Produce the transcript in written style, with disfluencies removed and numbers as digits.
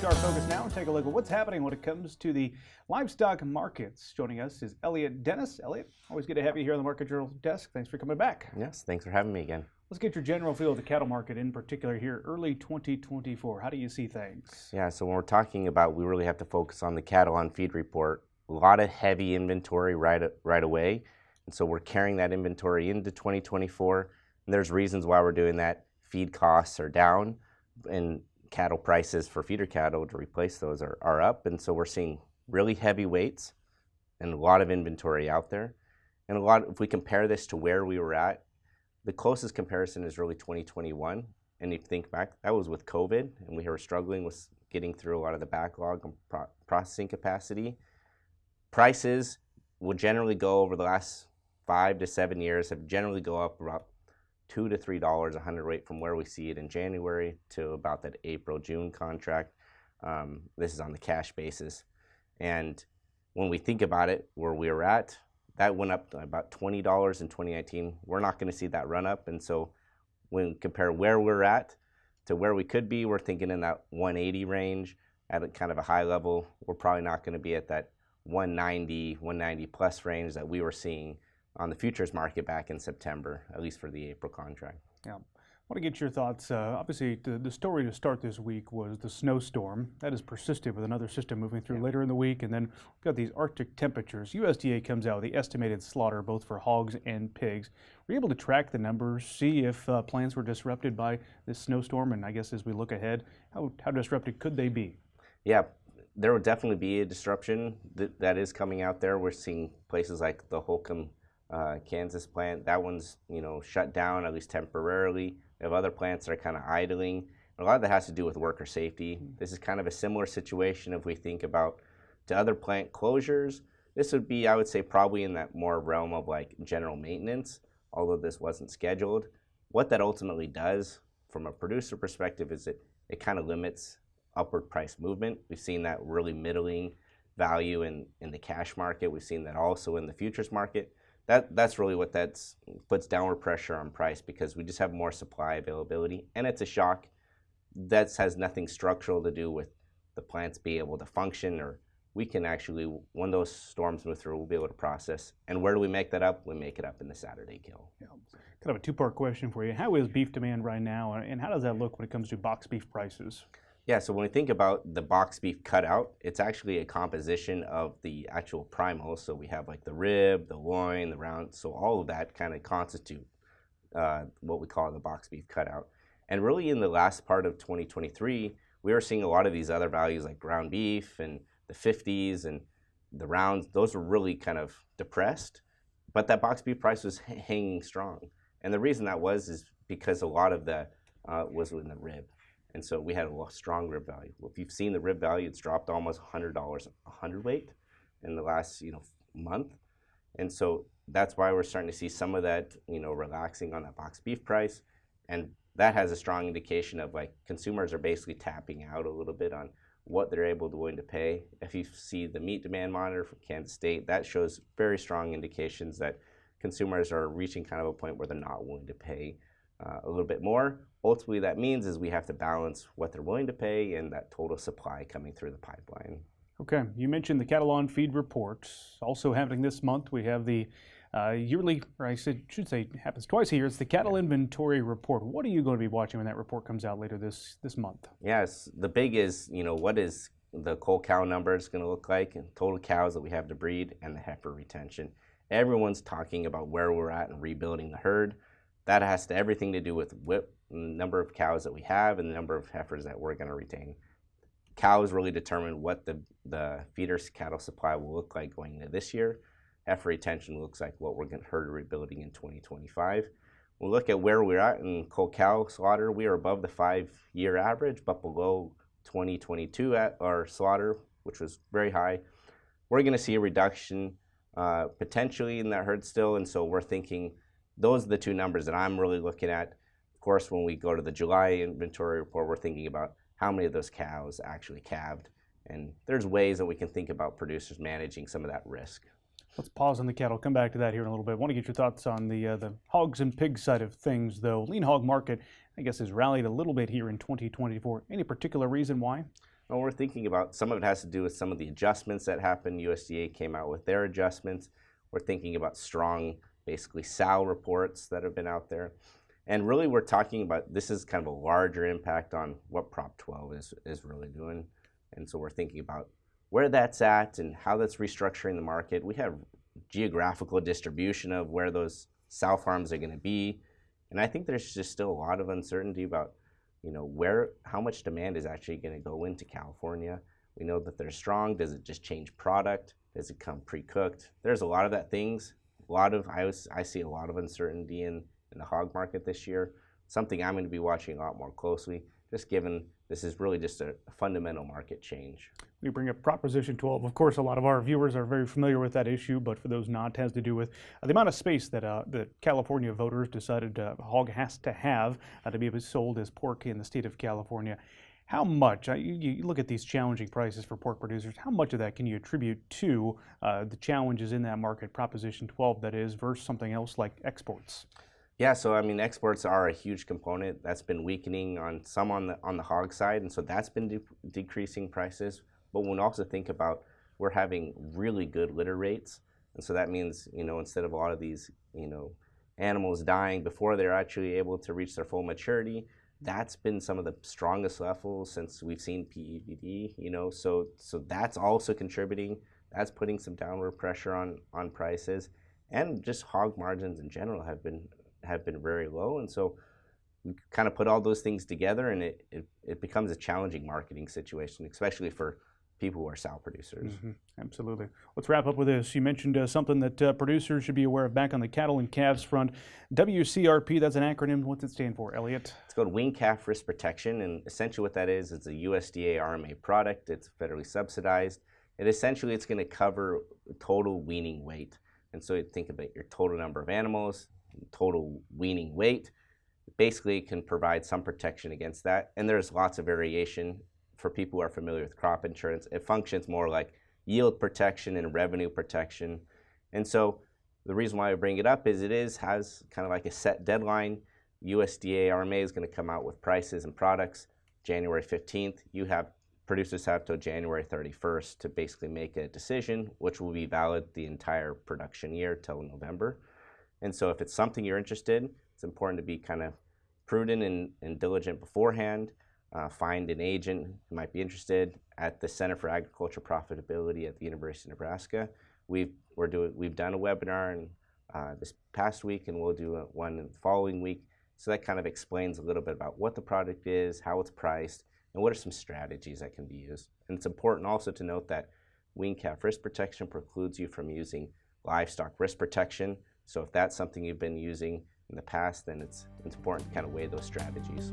to our focus now and take a look at what's happening when it comes to the livestock markets. Joining us is Elliott Dennis. Elliott, always good to have you here on the Market Journal desk. Thanks for coming back. Yes, thanks for having me again. Let's get your general feel of the cattle market in particular here, early 2024. How do you see things? Yeah, so when we're talking about, we really have to focus on the cattle on feed report. A lot of heavy inventory right away, and so we're carrying that inventory into 2024. And there's reasons why we're doing that. Feed costs are down, and cattle prices for feeder cattle to replace those are up, and so we're seeing really heavy weights and a lot of inventory out there. And if we compare this to where we were at, the closest comparison is really 2021. And if you think back, that was with COVID, and we were struggling with getting through a lot of the backlog and processing capacity. Prices will generally go over the last 5 to 7 years, have generally go up about $2 to $3 a hundredweight from where we see it in January to about that April-June contract. This is on the cash basis. And when we think about it, where we were at, that went up to about $20 in 2019. We're not going to see that run up. And so when we compare where we're at to where we could be, we're thinking in that 180 range at a kind of a high level. We're probably not going to be at that 190 plus range that we were seeing on the futures market back in September, at least for the April contract. Yeah. I want to get your thoughts. Obviously, the story to start this week was the snowstorm. That has persisted with another system moving through later in the week. And then we've got these Arctic temperatures. USDA comes out with the estimated slaughter, both for hogs and pigs. Were you able to track the numbers, see if plants were disrupted by this snowstorm? And I guess as we look ahead, how disrupted could they be? Yeah, there will definitely be a disruption that is coming out there. We're seeing places like the Holcomb, Kansas plant. That one's shut down, at least temporarily. We have other plants that are kind of idling. A lot of that has to do with worker safety. This is kind of a similar situation if we think about to other plant closures. This would be, I would say, probably in that more realm of like general maintenance, although this wasn't scheduled. What that ultimately does from a producer perspective is it kind of limits upward price movement. We've seen that really middling value in the cash market. We've seen that also in the futures market. That's really what puts downward pressure on price, because we just have more supply availability, and it's a shock. That has nothing structural to do with the plants being able to function, or we can actually, when those storms move through, we'll be able to process. And where do we make that up? We make it up in the Saturday kill. Yeah. Kind of a two-part question for you. How is beef demand right now, and how does that look when it comes to box beef prices? Yeah, so when we think about the box beef cutout, it's actually a composition of the actual primals. So we have like the rib, the loin, the round. So all of that kind of constitute what we call the box beef cutout. And really in the last part of 2023, we were seeing a lot of these other values like ground beef and the 50s and the rounds. Those were really kind of depressed, but that box beef price was hanging strong. And the reason that is because a lot of the was in the rib. And so we had a strong rib value. Well, if you've seen the rib value, it's dropped almost $100 a hundredweight in the last month. And so that's why we're starting to see some of that relaxing on that box beef price. And that has a strong indication of like consumers are basically tapping out a little bit on what they're willing to pay. If you see the meat demand monitor from Kansas State, that shows very strong indications that consumers are reaching kind of a point where they're not willing to pay a little bit more. Ultimately, that means is we have to balance what they're willing to pay and that total supply coming through the pipeline. Okay, you mentioned the cattle on feed report. Also happening this month, we have the yearly, or I should say it happens twice a year, it's the cattle inventory report. What are you going to be watching when that report comes out later this month? Yes, the big is, what is the cull cow numbers going to look like, and total cows that we have to breed, and the heifer retention. Everyone's talking about where we're at and rebuilding the herd. That has everything to do with the number of cows that we have and the number of heifers that we're going to retain. Cows really determine what the feeders cattle supply will look like going into this year. Heifer retention looks like what we're going to herd rebuilding in 2025. We'll look at where we're at in cull cow slaughter. We are above the 5-year average, but below 2022 at our slaughter, which was very high. We're going to see a reduction potentially in that herd still, and so we're thinking those are the two numbers that I'm really looking at. Of course, when we go to the July inventory report, we're thinking about how many of those cows actually calved. And there's ways that we can think about producers managing some of that risk. Let's pause on the cattle. Come back to that here in a little bit. I want to get your thoughts on the hogs and pigs side of things, though. Lean hog market, I guess, has rallied a little bit here in 2024. Any particular reason why? Well, we're thinking about some of it has to do with some of the adjustments that happened. USDA came out with their adjustments. We're thinking about strong, basically, sow reports that have been out there. And really, we're talking about this is kind of a larger impact on what Prop 12 is really doing. And so we're thinking about where that's at and how that's restructuring the market. We have geographical distribution of where those sow farms are going to be. And I think there's just still a lot of uncertainty about, how much demand is actually going to go into California. We know that they're strong. Does it just change product? Does it come pre-cooked? There's a lot of that things. I see a lot of uncertainty in the hog market this year. Something I'm going to be watching a lot more closely, just given this is really just a fundamental market change. You bring up Proposition 12. Of course, a lot of our viewers are very familiar with that issue, but for those not, it has to do with the amount of space that California voters decided hog has to have to be sold as pork in the state of California. How much, you look at these challenging prices for pork producers, how much of that can you attribute to the challenges in that market, Proposition 12 that is, versus something else like exports? Yeah, so exports are a huge component. That's been weakening on the hog side, and so that's been decreasing prices. But when we also think about we're having really good litter rates, and so that means instead of a lot of these animals dying before they're actually able to reach their full maturity, that's been some of the strongest levels since we've seen PEVD. So that's also contributing. That's putting some downward pressure on prices, and just hog margins in general have been very low, and so we kind of put all those things together, and it becomes a challenging marketing situation, especially for people who are sow producers. Mm-hmm. Absolutely. Let's wrap up with this. You mentioned something that producers should be aware of back on the cattle and calves front. WCRP, that's an acronym. What's it stand for, Elliott? It's called wean calf risk protection, and essentially what that is, it's a USDA RMA product. It's federally subsidized. It's going to cover total weaning weight. And so you think about your total number of animals, total weaning weight. Basically, it can provide some protection against that. And there's lots of variation. For people who are familiar with crop insurance, it functions more like yield protection and revenue protection. And so the reason why I bring it up is has kind of like a set deadline. USDA RMA is going to come out with prices and products January 15th. Producers have till January 31st to basically make a decision, which will be valid the entire production year till November. And so if it's something you're interested in, it's important to be kind of prudent and diligent beforehand. Find an agent who might be interested at the Center for Agricultural Profitability at the University of Nebraska. We've done a webinar this past week, and we'll do one in the following week. So that kind of explains a little bit about what the product is, how it's priced, and what are some strategies that can be used. And it's important also to note that wean calf risk protection precludes you from using livestock risk protection. So if that's something you've been using in the past, then it's important to kind of weigh those strategies.